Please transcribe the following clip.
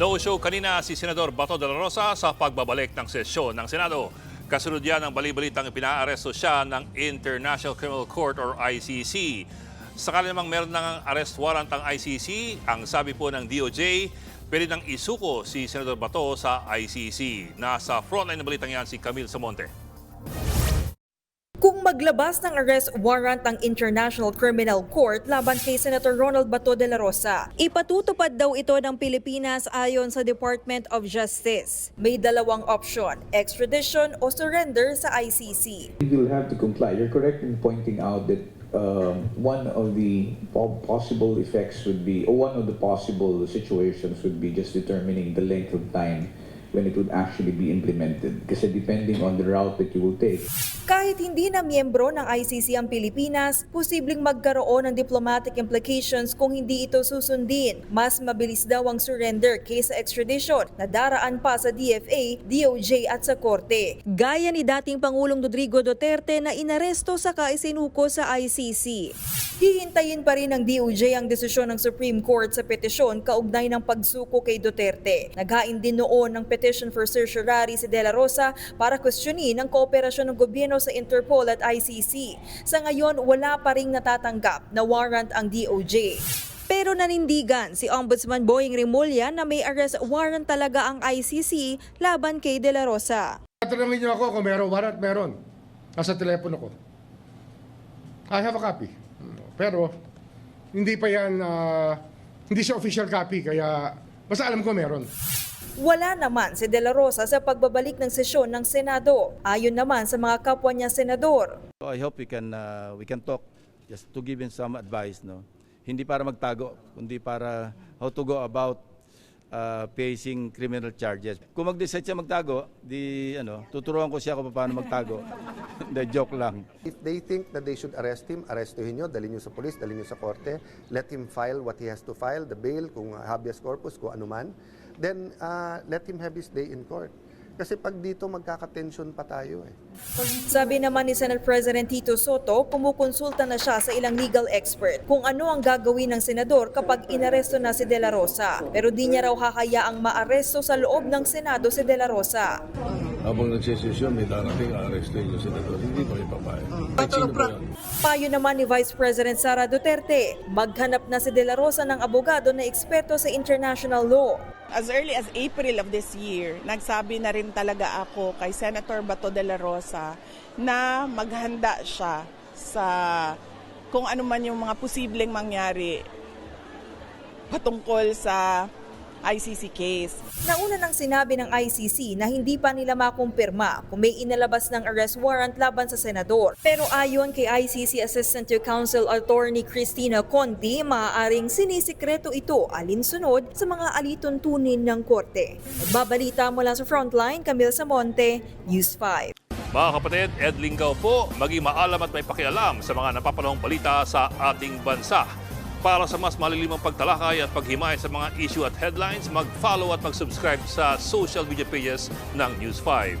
No-show kanina si Senador Bato de la Rosa sa pagbabalik ng sesyon ng Senado. Kasunod yan ng balibalitang pinaaresto siya ng International Criminal Court or ICC. Sakali namang meron ng arrest warrant ang ICC, ang sabi po ng DOJ, pwede nang isuko si Senador Bato sa ICC. Nasa frontline ng balitang yan si Camille Samonte. Kung maglabas ng arrest warrant ang International Criminal Court laban kay Senator Ronald Bato de la Rosa, ipatutupad daw ito ng Pilipinas ayon sa Department of Justice. May dalawang option, extradition o surrender sa ICC. We will have to comply. You're correct in pointing out that one of the possible effects would be, or one of the possible situations would be just determining the length of time when it would actually be implemented. Kasi depending on the route that you will take. Kahit hindi na miyembro ng ICC ang Pilipinas, posibleng magkaroon ng diplomatic implications kung hindi ito susundin. Mas mabilis daw ang surrender kaysa extradition na daraan pa sa DFA, DOJ at sa Korte. Gaya ni dating Pangulong Rodrigo Duterte na inaresto sa kaisinuko sa ICC. Hihintayin pa rin ng DOJ ang desisyon ng Supreme Court sa petisyon kaugnay ng pagsuko kay Duterte. Naghain din noon ng petition for certiorari si De La Rosa para questionin ang kooperasyon ng gobyerno sa Interpol at ICC. Sa ngayon, wala pa ring natatanggap na warrant ang DOJ. Pero nanindigan si Ombudsman Boying Rimulya na may arrest warrant talaga ang ICC laban kay De La Rosa. Tatanungin niyo ako kung meron warrant, meron. Nasa telepono ko. I have a copy. Pero hindi pa yan, hindi siya official copy, kaya basta alam ko meron. Wala naman si De La Rosa sa pagbabalik ng sesyon ng Senado. Ayon naman sa mga kapwa niya senador. I hope we can talk just to give him some advice, no. Hindi para magtago, kundi para how to go about facing criminal charges. Kung mag-decide siya magtago, tuturuan ko siya kung paano magtago. The joke lang. If they think that they should arrest him, arrestuhin nyo, dalhin nyo sa polis, dalhin nyo sa korte, let him file what he has to file, the bail, kung habeas corpus, kung anuman, then let him have his day in court. Kasi pag dito magkakatensyon pa tayo eh. Sabi naman ni Senate President Tito Soto, kumukonsulta na siya sa ilang legal expert kung ano ang gagawin ng senador kapag inaresto na si De La Rosa. Pero di niya raw hahayaang maaresto sa loob ng Senado si De La Rosa. Habang nagsisesyon, may darating arestuhin yung senador. Hindi pa ipapayag. Payo naman ni Vice President Sara Duterte, maghanap na si De La Rosa ng abogado na eksperto sa international law. As early as April of this year, nagsabi na rin talaga ako kay Senator Bato de la Rosa na maghanda siya sa kung ano man yung mga posibleng mangyari patungkol sa ICC case. Nauna nang sinabi ng ICC na hindi pa nila makumpirma kung may inalabas ng arrest warrant laban sa senador. Pero ayon kay ICC Assistant to Counsel Attorney Cristina Conti, maaaring sinisikreto ito alinsunod sa mga alituntunin ng korte. Nagbabalita mula sa Frontline, Camille Samonte, News 5. Mga kapatid, Ed Lingaw po, maging maalam at may pakialam sa mga napapanahong balita sa ating bansa. Para sa mas malilimang pagtalakay at paghimay sa mga issue at headlines, mag-follow at mag-subscribe sa social media pages ng News 5.